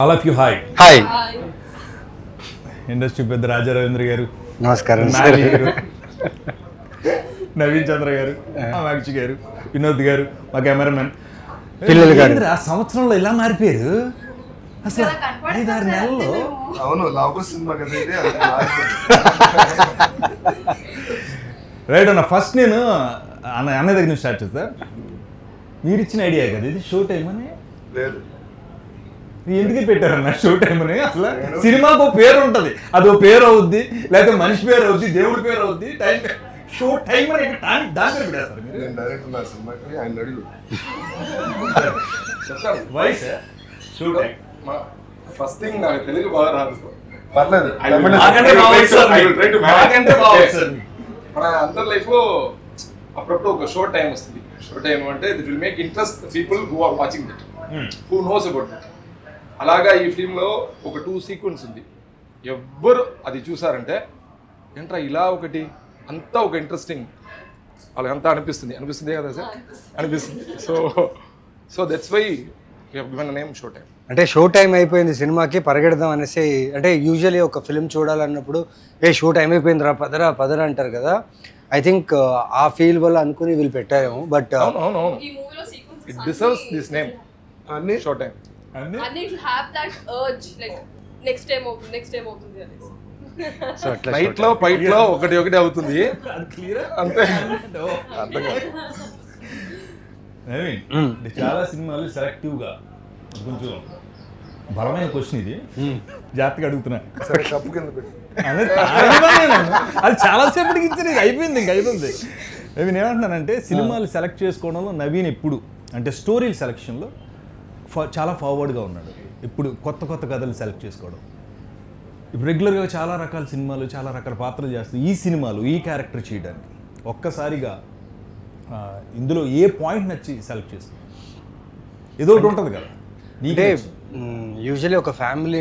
All of you hi. Hi, industry పెద్ద రాజా రవీంద్ర గారు, నమస్కారం నాని గారు, నవీన్ చంద్ర గారు, అమాక్షి గారు, వినోద్ గారు, మా కెమెరామెన్ పిల్లలు గారు. ఆ సంవత్సరంలో ఇలా మారిపోయారు అసలు 5-6 నెలల్లో. అవును, లవ్ సినిమా కదా ఇది. రైట్ అన్న, ఫస్ట్ నేను అన్న దగ్గర నుంచి స్టార్ట్ చేస్తా. మీరు ఇచ్చిన ఐడియా కదా ఇది, షో టైం అని. లేదు, ఎందుకు పెట్టారన్న షో టైం అని? అసలు సినిమాకు ఒక పేరు ఉంటుంది, అది ఒక పేరు అవుద్ది, లేకపోతే మనిషి పేరు అవుద్ది, దేవుడి పేరు అవుద్ది, టైం షో టైం అని దాని పేరు పెట్టేస్తారు మీరు. నేను డైరెక్టర్ నా సినిమాకి ఆయన అడిగి వయసు షో టైం. ఫస్ట్ థింగ్ నాకు తెలుగు బాగా రాదు. పర్లేదు. మాకంటే బాగుంది సార్. మాకంటే బాగుంది సార్. మన అందరి లైఫ్ లో అప్పుడప్పుడు ఒక షో టైం వస్తుంది. షో టైం అంటే that will make interest people who are watching that, who knows about that. అలాగా ఈ ఫిల్మ్ లో ఒక 2 సీక్వెన్స్ ఉంది. ఎవ్వరు అది చూసారంటే ఏంట్రా ఇలా ఒకటి అంతా ఒక ఇంట్రెస్టింగ్ వాళ్ళకంతా అనిపిస్తుంది కదా సార్, అనిపిస్తుంది. So that's why we have given the name show time. అంటే షో టైం అయిపోయింది సినిమాకి, పరిగెడదాం అనేసి. అంటే యూజువల్లీ ఒక ఫిల్మ్ చూడాలన్నప్పుడు షో టైం అయిపోయింది రా పదరా అంటారు కదా. ఐ థింక్ ఆ ఫీల్ వల్ల అనుకుని వీళ్ళు పెట్టారేమో. బట్ అవును ఇట్ డిజర్వ్స్ దిస్ నేమ్ అన్ని show time. And it have that urge like next time అవుతుంది అనేసి. సో అట్లా నైట్ లో ఫైట్ లో ఒకటి అవుతుంది అది క్లియర్ అంతే. అర్థం కాదు. నవీన్, అంటే చాలా సినిమాలు సెలెక్టివ్ గా కొంచెం బలమైన క్వశ్చన్ ఇది, జాగ్రత్తగా అడుగుతున్నా. సరే కప్పు కింద పెట్టి అది చాలాసేపటికి ఇచ్చింది, ఇది అయిపోయింది, ఇంక అయిపోయింది. నవీన్ ఏమంటున్నానంటే, సినిమాలు సెలెక్ట్ చేసుకోవడంలో నవీన్ ఎప్పుడు అంటే స్టోరీల సెలెక్షన్లో చాలా ఫార్వర్డ్గా ఉన్నాడు. ఇప్పుడు కొత్త కథలు సెలెక్ట్ చేసుకోవడం. ఇప్పుడు రెగ్యులర్గా చాలా రకాల సినిమాలు, చాలా రకాల పాత్రలు చేస్తూ ఈ సినిమాలు ఈ క్యారెక్టర్ చేయడానికి ఒక్కసారిగా ఇందులో ఏ పాయింట్ నచ్చి సెలెక్ట్ చేస్తాం? ఏదో ఒకటి ఉంటుంది కదా. అంటే యూజువల్లీ ఒక ఫ్యామిలీ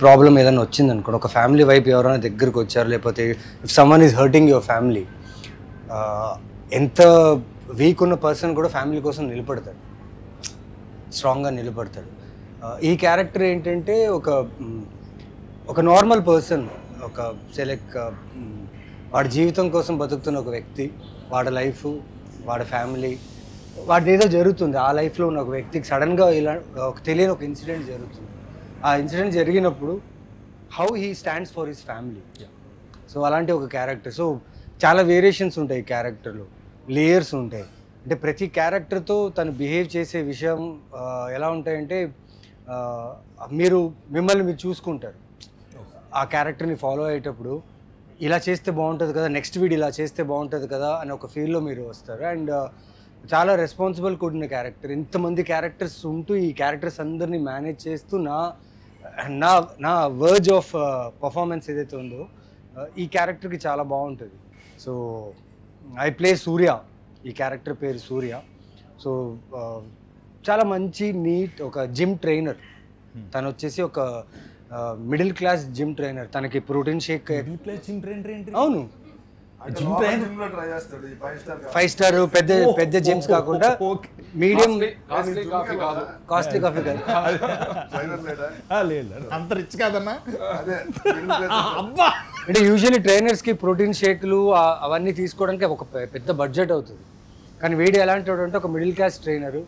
ప్రాబ్లం ఏదైనా వచ్చింది అనుకోండి, ఒక ఫ్యామిలీ వైపు ఎవరైనా దగ్గరికి వచ్చారు, లేకపోతే if someone is hurting your family, ఎంత వీక్ ఉన్న పర్సన్ కూడా ఫ్యామిలీ కోసం నిలబడతాడు, స్ట్రాంగ్గా నిలబడతాడు. ఈ క్యారెక్టర్ ఏంటంటే ఒక నార్మల్ పర్సన్, ఒక వాడి జీవితం కోసం బతుకుతున్న ఒక వ్యక్తి, వాడి లైఫ్, వాడి ఫ్యామిలీ, వాడి ఏదో జరుగుతుంది ఆ లైఫ్లో ఉన్న ఒక వ్యక్తికి సడన్గా ఇలా ఒక తెలియని ఒక ఇన్సిడెంట్ జరుగుతుంది. ఆ ఇన్సిడెంట్ జరిగినప్పుడు how he stands for his family. So అలాంటి ఒక క్యారెక్టర్. సో చాలా వేరియేషన్స్ ఉంటాయి ఈ క్యారెక్టర్లో, లేయర్స్ ఉంటాయి. అంటే ప్రతి క్యారెక్టర్తో తను బిహేవ్ చేసే విషయం ఎలా ఉంటాయంటే, మిమ్మల్ని మీరు చూసుకుంటారు ఆ క్యారెక్టర్ని ఫాలో అయ్యేటప్పుడు. ఇలా చేస్తే బాగుంటుంది కదా, నెక్స్ట్ వీడియో ఇలా చేస్తే బాగుంటుంది కదా అని ఒక ఫీల్లో మీరు వస్తారు. అండ్ చాలా రెస్పాన్సిబుల్ కూడిన క్యారెక్టర్. ఇంతమంది క్యారెక్టర్స్ ఉంటూ ఈ క్యారెక్టర్స్ అందరినీ మేనేజ్ చేస్తూ నా వర్జ్ ఆఫ్ పర్ఫార్మెన్స్ ఏదైతే ఉందో ఈ క్యారెక్టర్కి చాలా బాగుంటుంది. సో ఐ ప్లే సూర్య, ఈ క్యారెక్టర్ పేరు సూర్య. సో చాలా మంచి నీట్ ఒక జిమ్ ట్రైనర్. తను వచ్చేసి ఒక మిడిల్ క్లాస్ జిమ్ ట్రైనర్. తనకి ప్రోటీన్ షేక్. అవును, ట్రై చేస్తాడు. 5 స్టార్ పెద్ద జిమ్స్ కాకుండా మీడియం కాస్ట్లీ కాఫీ కాదు, కాస్ట్లీ కాఫీ కాదు. అంత రిచ్ కాదన్నా. అదే అంటే యూజువల్లీ ట్రైనర్స్కి ప్రోటీన్ షేక్లు అవన్నీ తీసుకోవడానికి ఒక పెద్ద బడ్జెట్ అవుతుంది. కానీ వీడు ఎలాంటి వాడు అంటే ఒక మిడిల్ క్లాస్ ట్రైనరు,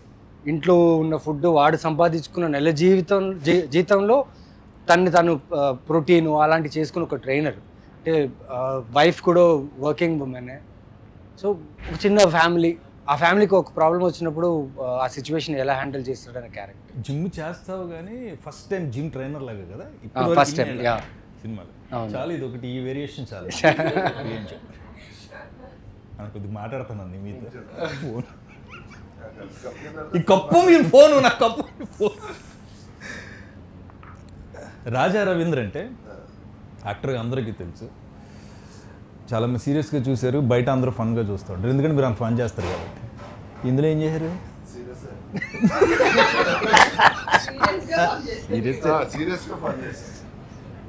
ఇంట్లో ఉన్న ఫుడ్ వాడు సంపాదించుకున్న నెల జీతంలో తను ప్రోటీన్ అలాంటివి చేసుకున్న ఒక ట్రైనర్. అంటే వైఫ్ కూడా వర్కింగ్ ఉమెనే. సో ఒక చిన్న ఫ్యామిలీ, ఆ ఫ్యామిలీకి ఒక ప్రాబ్లం వచ్చినప్పుడు ఆ సిచ్యువేషన్ ఎలా హ్యాండిల్ చేస్తాడనే క్యారెక్టర్. జిమ్ చేస్తావు కానీ ఫస్ట్ టైం జిమ్ ట్రైనర్ లాగా కదా ఫస్ట్ టైం సినిమాలో. చాలా ఇది ఒకటి, ఈ వేరియేషన్ చాలా. కొద్దిగా మాట్లాడుతున్నాను మీతో. ఫోన్ ఈ కప్పు మీరు ఫోన్, నా కప్పు ఫోన్. రాజా రవీంద్ర అంటే యాక్టర్గా అందరికీ తెలుసు, చాలా మంది సీరియస్గా చూశారు, బయట అందరూ ఫన్గా చూస్తూ ఉంటారు, ఎందుకంటే మీరు అంత ఫన్ చేస్తారు కాబట్టి. ఇందులో ఏం చేశారు?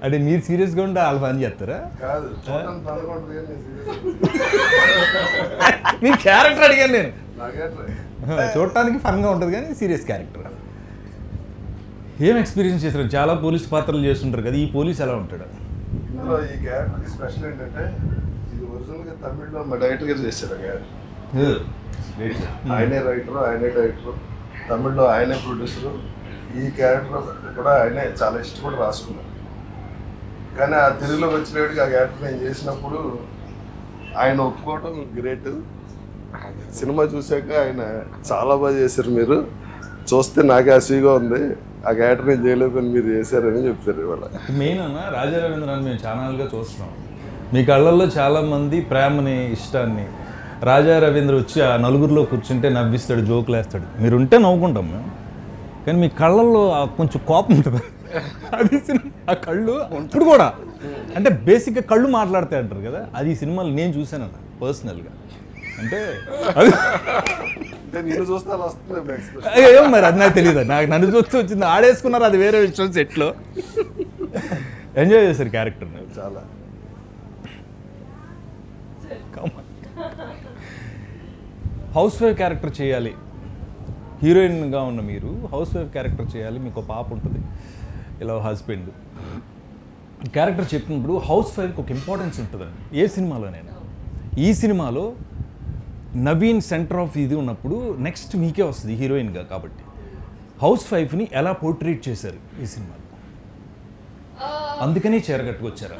అంటే మీరు సీరియస్గా ఉంటే వాళ్ళు ఫన్ చేస్తారా? మీ క్యారెక్టర్ అడిగాను నేను. చూడటానికి ఫన్గా ఉంటుంది కానీ సీరియస్ క్యారెక్టర్. ఏం ఎక్స్పీరియన్స్ చేశారు? చాలా పోలీస్ పాత్రలు చేస్తుంటారు కదా, ఈ పోలీస్ ఎలా ఉంటాడు? ఇందులో ఈ క్యారెక్టర్ స్పెషల్ ఏంటంటే ఇది ఒరిజినల్గా తమిళ్లో మా డైరెక్టర్ గారు చేశారు ఆ క్యారెక్టర్. ఆయనే రైటర్, ఆయనే డైరెక్టర్, తమిళ్లో ఆయనే ప్రొడ్యూసరు. ఈ క్యారెక్టర్ కూడా ఆయనే చాలా ఇష్టపడి రాసుకున్నారు. కానీ ఆ తెలుగులో వచ్చినట్టుగా ఆ క్యారెక్టర్ నేను చేసినప్పుడు ఆయన ఒప్పుకోవటం గ్రేట్. సినిమా చూశాక ఆయన చాలా బాగా చేశారు, మీరు చూస్తే నాకే అసూయగా ఉంది, ఆ క్యారెక్టర్ నేను చేయలేకపోయిన మీరు చేశారని చెప్పారు ఇవాళ. మెయిన్ అన్న రాజా రవీంద్రని మేము ఛానల్గా చూస్తున్నాం. మీ కళ్ళల్లో చాలామంది ప్రేమని, ఇష్టాన్ని. రాజా రవీంద్ర వచ్చి ఆ నలుగురిలో కూర్చుంటే నవ్విస్తాడు, జోకులు వేస్తాడు, మీరుంటే నవ్వుకుంటాం మేము. కానీ మీ కళ్ళల్లో కొంచెం కోపం ఉంటుంది. అది ఆ కళ్ళు ఇప్పుడు కూడా అంటే బేసిక్గా కళ్ళు మాట్లాడతాయి అంటారు కదా, అది ఈ సినిమాలు నేను చూశానన్న పర్సనల్గా. అంటే అది నేను చూస్తే అలా వస్తుంది ఎక్స్ప్రెషన్. ఏమో మరి అది నాకు తెలియదు, నాకు నన్ను చూస్తూ వచ్చింది. ఆడేసుకున్నారు, అది వేరే విషయం. సెట్లో ఎంజాయ్ చేశారు క్యారెక్టర్ని చాలా. హౌస్ వైఫ్ క్యారెక్టర్ చేయాలి, హీరోయిన్గా ఉన్న మీరు హౌస్ వైఫ్ క్యారెక్టర్ చేయాలి, మీకు ఒక పాప ఉంటుంది, ఇలా హస్బెండ్ క్యారెక్టర్ చెప్పినప్పుడు హౌస్ వైఫ్కి ఒక ఇంపార్టెన్స్ ఉంటుందండి ఏ సినిమాలోనైనా. ఈ సినిమాలో నవీన్ సెంటర్ ఆఫ్ ఇది ఉన్నప్పుడు నెక్స్ట్ మీకే వస్తుంది హీరోయిన్గా. కాబట్టి హౌస్ వైఫ్ని ఎలా పోర్ట్రేట్ చేశారు ఈ సినిమాలో? అందుకని చీర కట్టుకొచ్చారా?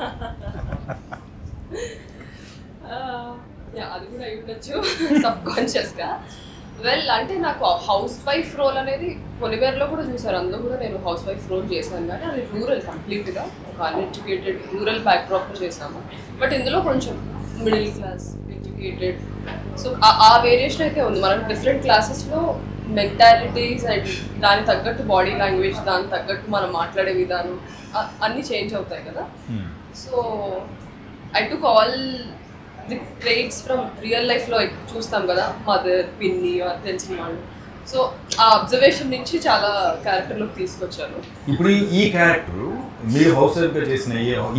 అది కూడా అయి ఉండొచ్చు సబ్ కాన్షియస్గా. వెల్ అంటే నాకు హౌస్ వైఫ్ రోల్ అనేది పొలివేర్లో కూడా చూసారు, అందులో కూడా నేను హౌస్ వైఫ్ రోల్ చేశాను. కానీ అది రూరల్, కంప్లీట్గా ఒక అన్ఎడ్యుకేటెడ్ రూరల్ బ్యాక్డ్రాప్లో చేసాము. బట్ ఇందులో కొంచెం మిడిల్ క్లాస్, ఎడ్యుకేటెడ్, సో ఆ వేరియేషన్ అయితే ఉంది. మనకు డిఫరెంట్ క్లాసెస్లో మెంటాలిటీస్ అండ్ దానికి తగ్గట్టు బాడీ లాంగ్వేజ్, దానికి తగ్గట్టు మనం మాట్లాడే విధానం అన్నీ చేంజ్ అవుతాయి కదా. So I took all the traits from real లైఫ్లో చూస్తాం కదా, మదర్, పిన్ని తెలిసిన వాళ్ళు. సో ఆ అబ్జర్వేషన్ నుంచి చాలా క్యారెక్టర్లోకి తీసుకొచ్చాను. ఇప్పుడు ఈ క్యారెక్టర్ మీరు హౌస్ వైఫ్గా చేసిన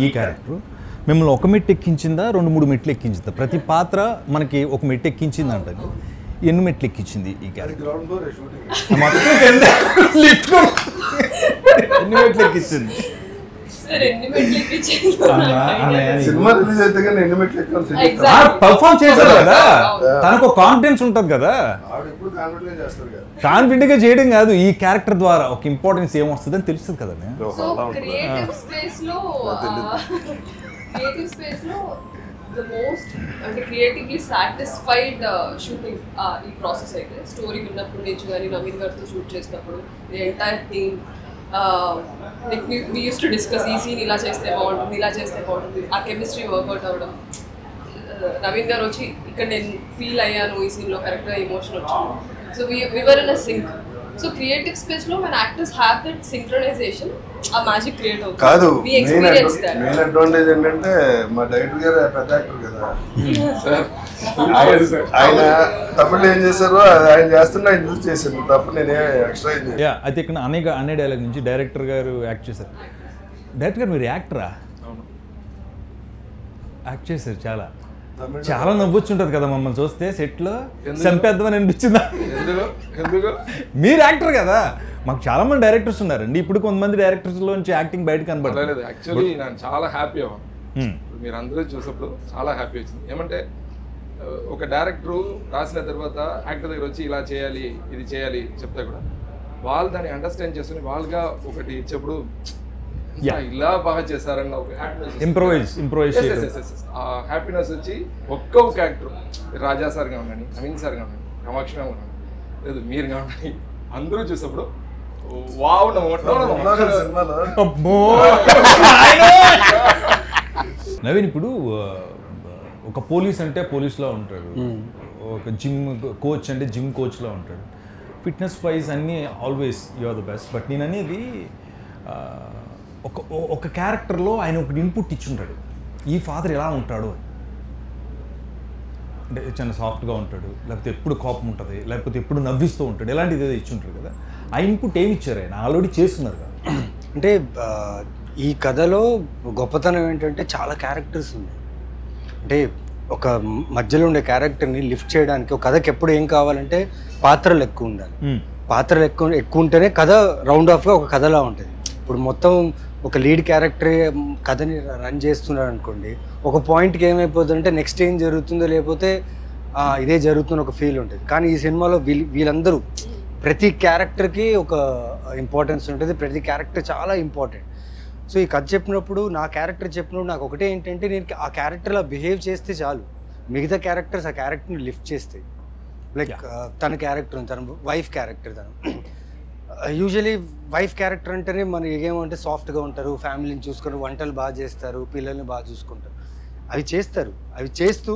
ఈ క్యారెక్టర్ మిమ్మల్ని ఒక మెట్టు ఎక్కించిందా, 2-3 మెట్లు ఎక్కించిందా? ప్రతి పాత్ర మనకి ఒక మెట్టు ఎక్కించింది అంటారు. ఎన్ని మెట్లు ఎక్కించింది ఈ క్యారెక్టర్? గ్రౌండ్ ఫ్లోర్ షూటింగ్ ఎన్ని మెట్లు ఎక్కించింది? సినిమా రిలీజ్ అయితే కానీ ఎన్ని మెట్లు ఎక్కాలి? పర్ఫార్మ్ చేశారు కదా, తనకు కాన్ఫిడెన్స్ ఉంటుంది కదా. ఆవిడ ఎప్పుడు కాన్ఫిడెంట్ గా చేస్తారు కదా. కాన్ఫిడెంట్గా చేయడం కాదు, ఈ క్యారెక్టర్ ద్వారా ఒక ఇంపార్టెన్స్ ఏమొస్తుంది అని తెలుస్తుంది కదా. సో క్రియేటివ్ స్పేస్ లో ద మోస్ట్ అంటే క్రియేటివ్లీ సాటిస్ఫైడ్ షూటింగ్ ఈ ప్రాసెస్ అయితే స్టోరీ విన్నప్పటి నుంచి కానీ నవీన్ గారితో షూట్ చేసినప్పుడు the entire team we use to discuss ఈ సీన్ ఇలా చేస్తే బాగుంటుంది, ఇలా చేస్తే బాగుంటుంది, ఆ కెమిస్ట్రీ వర్కౌట్ అవ్వడం. నవీన్ గారు వచ్చి ఇక్కడ నేను ఫీల్ అయ్యాను ఈ సీన్లో, కరెక్ట్గా ఎమోషన్ వచ్చింది. So we were in a sync. So creative స్పేస్లో మన యాక్టర్స్ హ్యావ్ దట్ సింక్రనైజేషన్, ఆ మ్యాజిక్ క్రియేట్ అవుతుంది. కాదు, we experience that. Main advantage ఏంటంటే మా డైరెక్టర్ గారు పెద్ద యాక్టర్ కదా, ఆయన తప్పుడు ఏం చేశారో ఆయన చేస్తుంటే ఆయన చూసి చేశాను తప్ప నేనే ఎక్స్ట్రా అయింది. అయితే ఇక్కడ అనే డైలాగ్ నుంచి డైరెక్టర్ గారు యాక్ట్ చేశారు. డైరెక్టర్ గారు మీరు యాక్టరా? యాక్ట్ చేశారు, చాలా నవ్వొచ్చుంటది కదా మమ్మల్ని చూస్తే సెట్లో. చంపేద్దామని అనిపించిందా? ఎందుకు మీరు యాక్టర్ కదా, మాకు చాలా మంది డైరెక్టర్స్ ఉన్నారండి. ఇప్పుడు కొంతమంది డైరెక్టర్స్ లోంచి యాక్టింగ్ బయటకు కనబడలేదు. యాక్చువల్లీ నేను చాలా హ్యాపీ అవ్వను, మీరు అందరూ చూసినప్పుడు చాలా హ్యాపీ వచ్చింది. ఏమంటే ఒక డైరెక్టరు రాసిన తర్వాత యాక్టర్ దగ్గర వచ్చి ఇలా చేయాలి, ఇది చేయాలి చెప్తా కూడా వాళ్ళు దాన్ని అండర్స్టాండ్ చేసుకుని వాళ్ళుగా ఒకటి ఇచ్చేప్పుడు ఇలా బాగా చేశారన్న ఒక ఇంప్రూవైజ్ ఆ హ్యాపీనెస్ వచ్చి ఒక్కొక్క యాక్టర్, రాజా సార్ కావండి, నవీన్ సార్ కావండి, కామాక్షి మ్యామ్ కావండి, లేదు మీరు కావండి, అందరూ చూసినప్పుడు వావ్ సినిమాలో నవీన్ ఇప్పుడు ఒక పోలీస్ అంటే పోలీస్లో ఉంటాడు, ఒక జిమ్ కోచ్ అంటే జిమ్ కోచ్లో ఉంటాడు. ఫిట్నెస్ వైజ్ అన్నీ always you are the best. But నేను అనేది ఒక క్యారెక్టర్లో ఆయన ఒక ఇన్పుట్ ఇచ్చుంటాడు, ఈ ఫాదర్ ఎలా ఉంటాడు అంటే చాలా సాఫ్ట్గా ఉంటాడు, లేకపోతే ఎప్పుడు కోపం ఉంటుంది, లేకపోతే ఎప్పుడు నవ్విస్తూ ఉంటాడు, ఇలాంటిది ఏదో ఇచ్చుంటారు కదా. ఆ ఇన్పుట్ ఏమి ఇచ్చారు? ఆయన ఆల్రెడీ చేస్తున్నారు కదా. అంటే ఈ కథలో గొప్పతనం ఏంటంటే చాలా క్యారెక్టర్స్ ఉన్నాయి. అంటే ఒక మధ్యలో ఉండే క్యారెక్టర్ని లిఫ్ట్ చేయడానికి ఒక కథకి ఎప్పుడు ఏం కావాలంటే పాత్రలు ఎక్కువ ఉండాలి. పాత్రలు ఎక్కువ ఉంటేనే కథ రౌండ్ ఆఫ్గా ఒక కథలా ఉంటుంది. ఇప్పుడు మొత్తం ఒక లీడ్ క్యారెక్టరే కథని రన్ చేస్తున్నాడు అనుకోండి, ఒక పాయింట్కి ఏమైపోతుందంటే నెక్స్ట్ ఏం జరుగుతుందో లేకపోతే ఇదే జరుగుతున్న ఒక ఫీల్ ఉంటుంది. కానీ ఈ సినిమాలో వీళ్ళందరూ ప్రతి క్యారెక్టర్కి ఒక ఇంపార్టెన్స్ ఉంటుంది, ప్రతి క్యారెక్టర్ చాలా ఇంపార్టెంట్. సో ఈ కథ చెప్పినప్పుడు నా క్యారెక్టర్ చెప్పినప్పుడు నాకు ఒకటే ఏంటంటే నేను ఆ క్యారెక్టర్లా బిహేవ్ చేస్తే చాలు, మిగతా క్యారెక్టర్స్ ఆ క్యారెక్టర్ని లిఫ్ట్ చేస్తాయి. లైక్ తన క్యారెక్టర్ తన వైఫ్ క్యారెక్టర్, తను యూజువలీ వైఫ్ క్యారెక్టర్ అంటేనే మన ఏమంటే సాఫ్ట్గా ఉంటారు, ఫ్యామిలీని చూసుకొని వంటలు బాగా చేస్తారు, పిల్లల్ని బాగా చూసుకుంటారు, అవి చేస్తారు. అవి చేస్తూ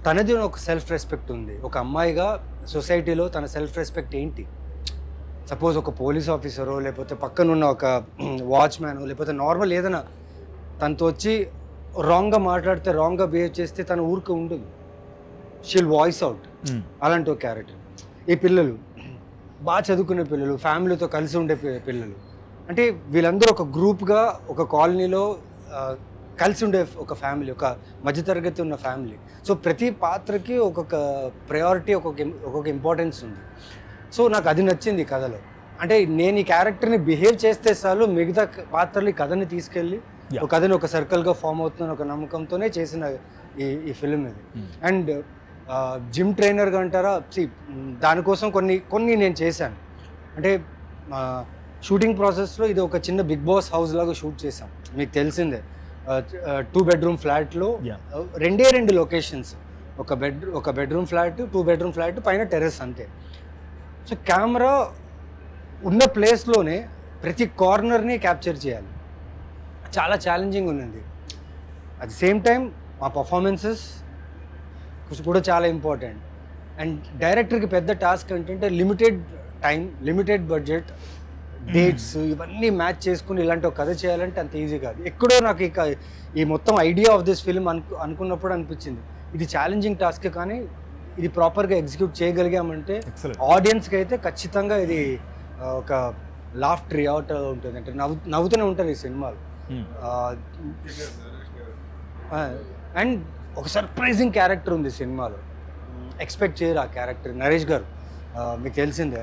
తనది ఒక సెల్ఫ్ రెస్పెక్ట్ ఉంది. ఒక అమ్మాయిగా సొసైటీలో తన సెల్ఫ్ రెస్పెక్ట్ ఏంటి? సపోజ్ ఒక పోలీస్ ఆఫీసరో లేకపోతే పక్కనున్న ఒక వాచ్మ్యానో లేకపోతే నార్మల్ ఏదైనా తనతో వచ్చి రాంగ్గా మాట్లాడితే, రాంగ్గా బిహేవ్ చేస్తే తన ఊరికి ఉండదు, షీల్ వాయిస్ అవుట్. అలాంటి ఒక క్యారెక్టర్. ఈ పిల్లలు బాగా చదువుకునే పిల్లలు, ఫ్యామిలీతో కలిసి ఉండే పిల్లలు, అంటే వీళ్ళందరూ ఒక గ్రూప్గా ఒక కాలనీలో కలిసి ఉండే ఒక ఫ్యామిలీ, ఒక మధ్యతరగతి ఉన్న ఫ్యామిలీ. సో ప్రతి పాత్రకి ఒక్కొక్క ప్రయారిటీ, ఒక్కొక్క ఇంపార్టెన్స్ ఉంది. సో నాకు అది నచ్చింది కథలో. అంటే నేను ఈ క్యారెక్టర్ని బిహేవ్ చేస్తే చాలు, మిగతా పాత్రలు ఈ కథని తీసుకెళ్ళి ఒక కథని ఒక సర్కిల్గా ఫామ్ అవుతున్న ఒక నమ్మకంతోనే చేసిన ఈ ఫిల్మ్ ఇది. అండ్ జిమ్ ట్రైనర్గా అంటారా, దానికోసం కొన్ని నేను చేశాను. అంటే షూటింగ్ ప్రాసెస్లో ఇది ఒక చిన్న బిగ్ బాస్ హౌస్ లాగా షూట్ చేశాం, మీకు తెలిసిందే. 2 bedroom ఫ్లాట్లో 2 లొకేషన్స్, ఒక బెడ్రూమ్ ఫ్లాట్, 2 bedroom ఫ్లాట్, పైన టెర్రస్, అంతే. సో కెమెరా ఉన్న ప్లేస్లోనే ప్రతి కార్నర్ని క్యాప్చర్ చేయాలి, చాలా ఛాలెంజింగ్ ఉన్నది. అట్ ది సేమ్ టైం మా పర్ఫార్మెన్సెస్ కూడా చాలా ఇంపార్టెంట్. అండ్ డైరెక్టర్కి పెద్ద టాస్క్ ఏంటంటే limited time, limited budget, dates ఇవన్నీ మ్యాచ్ చేసుకుని ఇలాంటి ఒక కథ చేయాలంటే అంత ఈజీ కాదు. ఎక్కడో నాకు ఈ మొత్తం ఐడియా ఆఫ్ దిస్ ఫిల్మ్ అనుకున్నప్పుడు అనిపించింది ఇది ఛాలెంజింగ్ టాస్క్, కానీ ఇది ప్రాపర్గా ఎగ్జిక్యూట్ చేయగలిగామంటే ఆడియన్స్కి అయితే ఖచ్చితంగా ఇది ఒక లాఫ్ట్ రియాట్ ఉంటుంది, అంటే నవ్వుతూనే ఉంటారు ఈ సినిమాలో. అండ్ ఒక సర్ప్రైజింగ్ క్యారెక్టర్ ఉంది సినిమాలో, ఎక్స్పెక్ట్ చేయరు ఆ క్యారెక్టర్. నరేష్ గారు మీకు తెలిసిందే,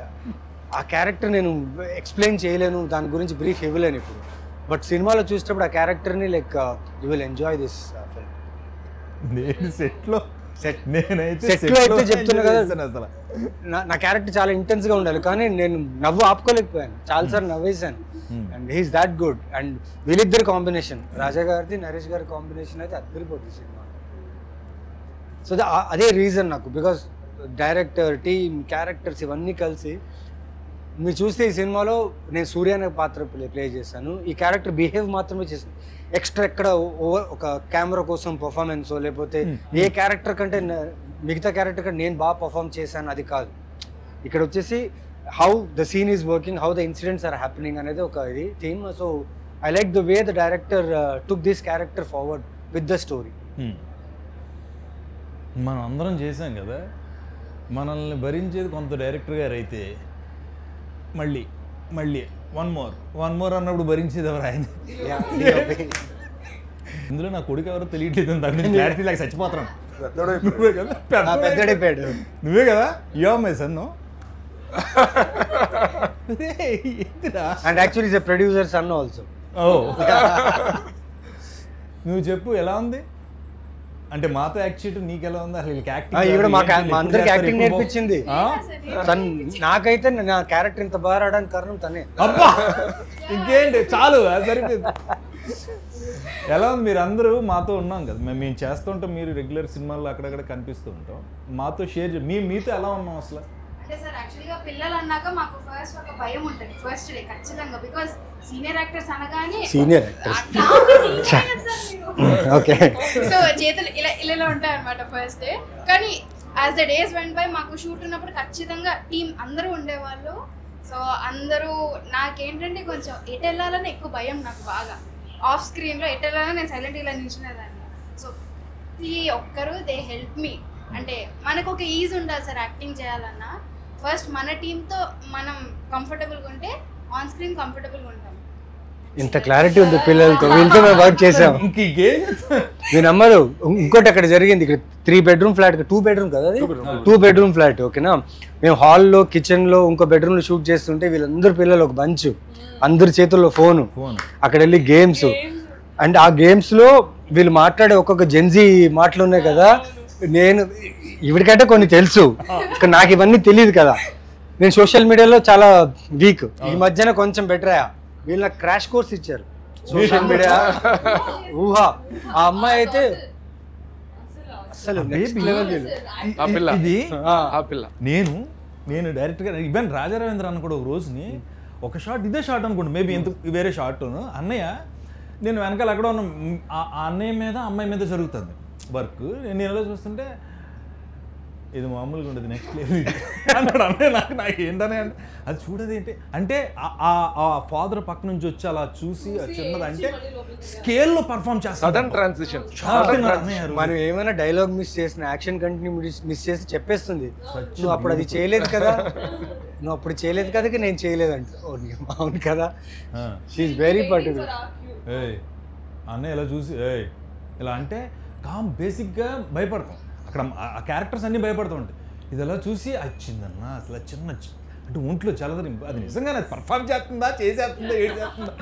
ఆ క్యారెక్టర్ నేను ఎక్స్ప్లెయిన్ చేయలేను, దాని గురించి బ్రీఫ్ ఇవ్వలేను ఇప్పుడు. బట్ సినిమాలో చూసేటప్పుడు ఆ క్యారెక్టర్ని like you will enjoy this film. నేను సెట్లో అయితే చెప్తున్నా కదా, అసలు నా క్యారెక్టర్ చాలా ఇంటెన్స్గా ఉండాలి, కానీ నేను నవ్వు ఆపుకోలేకపోయాను, చాలాసార్లు నవ్వేసాను. And he's that good. And వీళ్ళిద్దరి కాంబినేషన్, రాజా గారిది నరేష్ గారి కాంబినేషన్ అయితే అద్దరిపోతుంది సినిమా. సో అదే రీజన్ నాకు, బికాస్ డైరెక్టర్, టీమ్, క్యారెక్టర్స్ ఇవన్నీ కలిసి మీరు చూస్తే ఈ సినిమాలో నేను సూర్య అనే పాత్ర ప్లే చేశాను. ఈ క్యారెక్టర్ బిహేవ్ మాత్రమే చేశాను, ఎక్స్ట్రా ఎక్కడ ఒక కెమెరా కోసం పర్ఫార్మెన్స్ లేకపోతే ఏ క్యారెక్టర్ కంటే మిగతా క్యారెక్టర్ కంటే నేను బాగా పర్ఫామ్ చేశాను అది కాదు. ఇక్కడ వచ్చేసి how the scene is working, how the incidents are happening అనేది ఒక ఇది theme. So I like the way the director took this character forward with the story. మనం అందరం చేసాం కదా, మనల్ని భరించేది కొంత డైరెక్టర్ గారు అయితే మళ్ళీ వన్ మోర్ అన్నప్పుడు భరించేది ఎవరు? ఆయన. ఇందులో నా కొడుకు ఎవరో తెలియట్లేదు, దాని క్లారిటీ లాగా చచ్చిపోతాను. నువ్వే కదా my son. And actually is a producer son also. నువ్వు చెప్పు ఎలా ఉంది అంటే మాతో యాక్ట్ చేయడం నీకు ఎలా ఉంది? అసలు అందరికి యాక్టింగ్ నేర్పించింది నాకైతే. నా క్యారెక్టర్ ఇంత బాగా రావడానికి కారణం తనే. అబ్బా ఇంకేంటి, చాలు సరిపోయింది. ఎలా ఉంది? మీరు అందరూ మాతో ఉన్నాం కదా, మేము చేస్తుంటాం, మీరు రెగ్యులర్ సినిమాల్లో అక్కడక్కడ కనిపిస్తూ ఉంటాం, మాతో షేర్ మీతో ఎలా ఉన్నాం అసలు? అంటే సార్ యాక్చువల్గా పిల్లలు అన్నాక మాకు ఫస్ట్ ఒక భయం ఉంటుంది ఫస్ట్ డే ఖచ్చితంగా, బికాజ్ సీనియర్ యాక్టర్స్ అనగానే ఓకే, సో చేతులు ఇలా ఉంటాయి అనమాట ఫస్ట్ డే. కానీ as the days went by మాకు షూట్ ఉన్నప్పుడు ఖచ్చితంగా టీం అందరూ ఉండేవాళ్ళు. సో అందరూ నాకేంటంటే కొంచెం ఎటు వెళ్ళాలని ఎక్కువ భయం నాకు బాగా. ఆఫ్ స్క్రీన్లో ఎటు వెళ్ళాలని నేను సైలెంట్ ఇలా నిల్చునేదాన్ని. సో ఈ ఒక్కరు దే హెల్ప్ మీ. అంటే మనకు ఒక ఈజ్ ఉండాలి సార్ యాక్టింగ్ చేయాలన్నా. ఫస్ట్ మన టీంతో మనం కంఫర్టబుల్గా ఉంటే ఆన్ స్క్రీన్ కంఫర్టబుల్గా ఉంటాం. ఇంత క్లారిటీ ఉంది పిల్లలతో, వీళ్ళతో మేము వర్క్ చేసాం. ఇంక ఈ గేమ్ మీ నమ్మరు. ఇంకోటి అక్కడ జరిగింది, ఇక్కడ 3 bedroom ఫ్లాట్, 2 bedroom కదా అది, 2 bedroom ఫ్లాట్. ఓకేనా, మేము హాల్లో కిచెన్లో ఇంకో బెడ్రూమ్లో షూట్ చేస్తుంటే వీళ్ళందరూ పిల్లలు ఒక బంచ్, అందరి చేతుల్లో ఫోను, అక్కడ వెళ్ళి గేమ్స్. అండ్ ఆ గేమ్స్లో వీళ్ళు మాట్లాడే ఒక్కొక్క జెన్జీ మాటలు ఉన్నాయి కదా, నేను ఇవిడికంటే కొన్ని తెలుసు, నాకు ఇవన్నీ తెలియదు కదా. నేను సోషల్ మీడియాలో చాలా వీక్, ఈ మధ్యన కొంచెం బెటర్ అయ్యా. వీళ్ళ క్రాష్ కోర్స్ ఇచ్చారు సోషల్ మీడియా. ఊహా, ఆ అమ్మాయి అయితే అసలు నెక్స్ట్ లెవెల్. ఇది ఆ పిల్ల నేను డైరెక్ట్గా ఈవెన్ రాజా రవీంద్ర అన్న కూడా ఒక రోజుని ఒక షాట్, ఇదే షాట్ అనుకోండి, మేబీ ఎంత వేరే షాట్ను, అన్నయ్య నేను వెనకాల అక్కడ ఉన్న ఆ అన్నయ్య మీద అమ్మాయి మీద జరుగుతుంది వర్క్, నేను ఎలా చూస్తుంటే ఇది మామూలుగా ఉండదు, నెక్స్ట్ లెవెల్ అన్నాడు అన్నయ్య. నాకు ఏంటనే అది చూడదు ఏంటి అంటే ఆ ఫాదర్ పక్క నుంచి వచ్చి అలా చూసి చిన్నది అంటే స్కేల్లో పర్ఫామ్ చేస్తాడు. Sudden transition. మనం ఏమైనా డైలాగ్ మిస్ చేసిన, యాక్షన్ కంటిన్యూ మిస్ చేసి చెప్పేస్తుంది, నువ్వు అప్పుడు అది చేయలేదు కదా, నువ్వు అప్పుడు చేయలేదు కదా, నేను చేయలేదంట. అవును కదా, షీఈస్ వెరీ పర్టికులర్. అన్నయ్య ఇలా చూసి ఇలా అంటే బేసిక్గా భయపడతాం, అక్కడ ఆ క్యారెక్టర్స్ అన్నీ భయపడుతూ ఉంటాయి. ఇది ఎలా చూసి వచ్చిందన్న అసలు చిన్న అంటే ఒంట్లో చల్లదని, అది నిజంగా అది పర్ఫామ్ చేస్తుందా, చేసేస్తుందా, ఏడు చేస్తుందా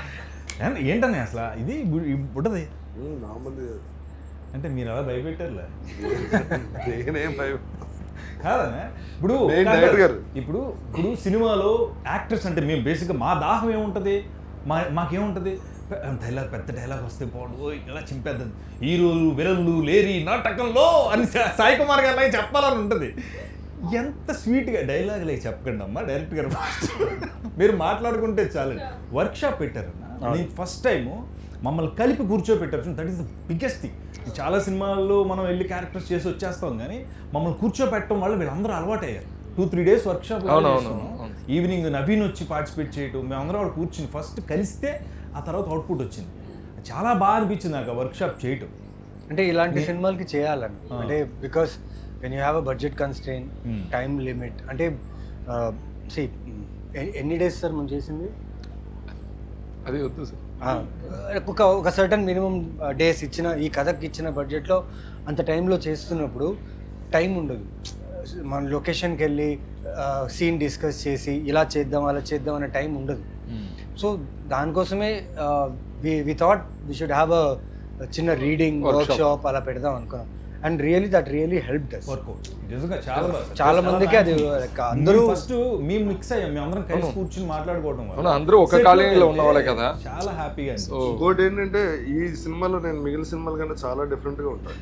ఏంటనే అసలు ఇది ఉంటుంది అంటే మీరు అలా భయపెట్టారులే కాదనే. ఇప్పుడు సినిమాలో యాక్టర్స్ అంటే మేము బేసిక్గా మా దాహం ఏముంటుంది, మాకేముంటుంది, డైలాగ్ పెద్ద డైలాగ్ వస్తే పోవడం ఇలా చింపేద్దాం, హీరోలు విలన్లు లేరి నాటకంలో అని సాయి కుమార్ గారు చెప్పాలని ఉంటుంది. ఎంత స్వీట్గా డైలాగులు చెప్పకండి అమ్మా, డైరెక్ట్ గారు మీరు మాట్లాడుకుంటే చాలు. వర్క్షాప్ పెట్టారన్న, నేను ఫస్ట్ టైము మమ్మల్ని కలిపి కూర్చోబెట్టారు, that is the biggest thing. చాలా సినిమాల్లో మనం వెళ్ళి క్యారెక్టర్స్ చేసి వచ్చేస్తాం, కానీ మమ్మల్ని కూర్చోబెట్టడం వల్ల వీళ్ళందరూ అలవాటు అయ్యారు. 2-3 days వర్క్షాప్, ఈవినింగ్ నవీన్ వచ్చి పార్టిసిపేట్ చేయటం, మేమందరం వాడు కూర్చుని ఫస్ట్ కలిస్తే ఆ తర్వాత అవుట్పుట్ వచ్చింది. చాలా బాగా అనిపించింది నాకు ఆ వర్క్షాప్ చేయటం. అంటే ఇలాంటి సినిమాలకి చేయాలని, అంటే because when you have a budget constrain, time limit, అంటే ఎన్ని డేస్ సార్ మనం చేసింది అది వద్దు సార్, ఒక సర్టన్ మినిమం డేస్ ఇచ్చిన, ఈ కథకి ఇచ్చిన బడ్జెట్లో అంత టైంలో చేస్తున్నప్పుడు టైం ఉండదు. మన లొకేషన్కి వెళ్ళి సీన్ డిస్కస్ చేసి ఇలా చేద్దాం అలా చేద్దాం అనే టైం ఉండదు. సో దానికోసమే we thought we should have a చిన్న రీడింగ్ వర్క్షాప్ అలా పెడదాం అనుకున్నాం. And really that really help thus. చాలా మందికి అది అందరూ ఫస్ట్ మేము మిక్స్ అయ్యాం, మేము అందరం కలిసి కూర్చుని మాట్లాడుకోవడం, అందరూ ఒక కాలనీలో ఉన్న వాళ్ళే కదా, చాలా హ్యాపీగా. ఇంకోటి ఏంటంటే ఈ సినిమాలో నేను మిగిలిన సినిమాల కంటే చాలా డిఫరెంట్గా ఉంటాను.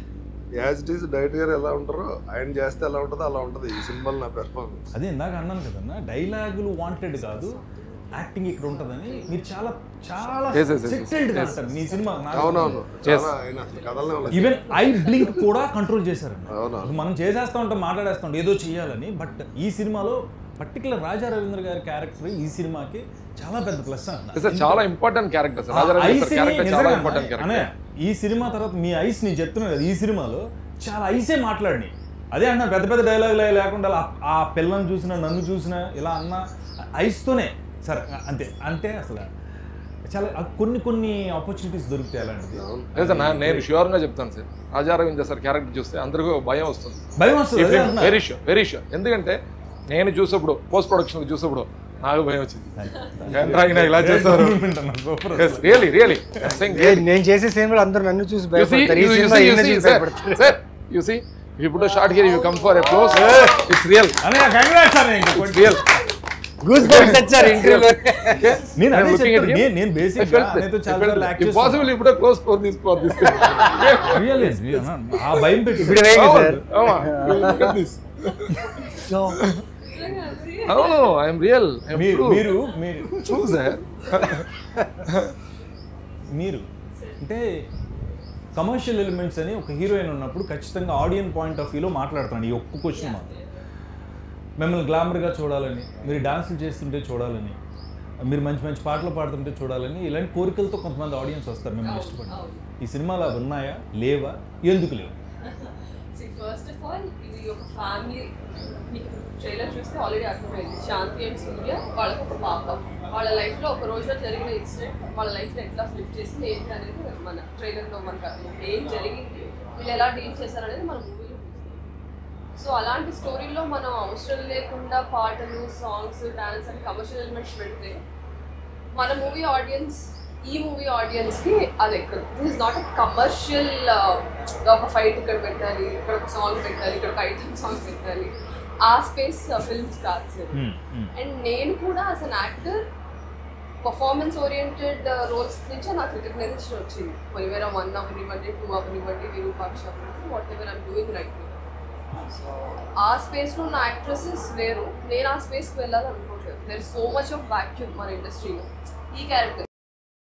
యాజ్ ఇట్ ఈస్ డైరెక్టర్ గారు ఎలా ఉంటారో ఆయన చేస్తే ఎలా ఉంటుందో అలా ఉంటుంది ఈ సినిమాలో నా పెర్ఫార్మెన్స్. అదే ఇందాక అన్నాను కదన్నా, డైలాగులు వాంటెడ్ కాదు, యాక్టింగ్ ఇక్కడ ఉంటుందని. మీరు చాలా చాలా సెటిల్డ్ అంటారు మీ సినిమా. ఈవెన్ ఐ బ్లింక్ కూడా కంట్రోల్ చేశారండి. మనం చేసేస్తూ ఉంటాం, మాట్లాడేస్తూ ఉంటాం ఏదో చేయాలని. బట్ ఈ సినిమాలో పర్టికులర్ రాజా రవీంద్ర గారి క్యారెక్టర్ ఈ సినిమాకి చాలా పెద్ద ప్లస్ అన్న, చాలా ఇంపార్టెంట్ క్యారెక్టర్. ఈ సినిమా తర్వాత మీ ఐస్ నేను చెప్తున్నాను కదా, ఈ సినిమాలో చాలా ఐసే మాట్లాడినాయి. అదే అన్న పెద్ద పెద్ద డైలాగులు లేకుండా ఆ పిల్లని చూసినా నన్ను చూసినా ఇలా అన్న ఐస్తోనే సరే అంతే. అంటే అసలు చాలా కొన్ని ఆపర్చునిటీస్ దొరుకుతాయి అలాంటిది. లేదు సార్, నేను ష్యూర్గా చెప్తాను sir, Raja Ravindra sir character చూస్తే అందరికీ భయం వస్తుంది. Very sure. ఎందుకంటే నేను చూసేప్పుడు పోస్ట్ ప్రొడక్షన్ చూసేప్పుడు నాకు భయం వచ్చింది, ఇలా చేస్తారు. నేను చేసే సినిమాలు అందరూ నన్ను చూసి ఇప్పుడు short here you come for a close, it's real. Goose bumps వచ్చారు ఇంటర్వ్యూలో. నేను బేసిక్గా ఇంపాసిబుల్ ఇప్పుడు క్లోజ్ ఫోర్ తీసుకోవాలి. ఆ భయం పెట్టి అవును, ఐఎమ్ రియల్. మీరు అంటే కమర్షియల్ ఎలిమెంట్స్ అని ఒక హీరోయిన్ ఉన్నప్పుడు ఖచ్చితంగా ఆడియన్ పాయింట్ ఆఫ్ వ్యూలో మాట్లాడుతాను. ఈ ఒక్క క్వశ్చన్ మాత్రం, మిమ్మల్ని గ్లామర్గా చూడాలని, మీరు డాన్సులు చేస్తుంటే చూడాలని, మీరు మంచి మంచి పాటలు పాడుతుంటే చూడాలని, ఇలాంటి కోరికలతో కొంతమంది ఆడియన్స్ వస్తారు మిమ్మల్ని ఇష్టపడి. ఈ సినిమాలో అవి ఉన్నాయా, లేవా, ఎందుకు లేవు? ఫస్ట్ ఆఫ్ ఆల్ ఇది ఒక ఫ్యామిలీ ట్రైలర్ చూస్తే ఆల్రెడీ అర్థమైంది. శాంతి అండ్ సూర్య వాళ్ళకి ఒక పాప, వాళ్ళ లైఫ్లో ఒక రోజులో జరిగిన ఇన్సిడెంట్ వాళ్ళ లైఫ్ని ఎట్లా ఫ్లిప్ చేసింది ఏంటి అనేది మన ట్రైలర్లో మనకు ఏం జరిగింది, వీళ్ళు ఎలా డీల్ చేశారనేది మన మూవీలో చూస్తాం. సో అలాంటి స్టోరీలో మనం అవసరం లేకుండా పాటలు, songs, dance and commercial elements పెడితే మన మూవీ ఆడియన్స్, ఈ మూవీ ఆడియన్స్కి అది ఎక్కదు. This is not a commercial ఒక ఫైట్ ఇక్కడ పెట్టాలి, ఇక్కడ ఒక సాంగ్ పెట్టాలి, ఇక్కడ ఒక ఐటమ్ సాంగ్ పెట్టాలి, ఆ స్పేస్ ఫిల్మ్స్ కాదు సార్. అండ్ నేను కూడా as an actor performance oriented roles నుంచి నాకు రికగ్నైజేషన్ వచ్చింది. పొలిమేర 1 అవనివ్వండి, 2 అవనివ్వండి, విరూపాక్ష అవనివ్వండి, whatever I'm doing right now. So ఆ స్పేస్లో ఉన్న యాక్ట్రెసెస్ వేరు, నేను ఆ స్పేస్కి వెళ్ళాలనుకోవట్లేదు. There is so much of vacuum మన ఇండస్ట్రీలో. ఈ క్యారెక్టర్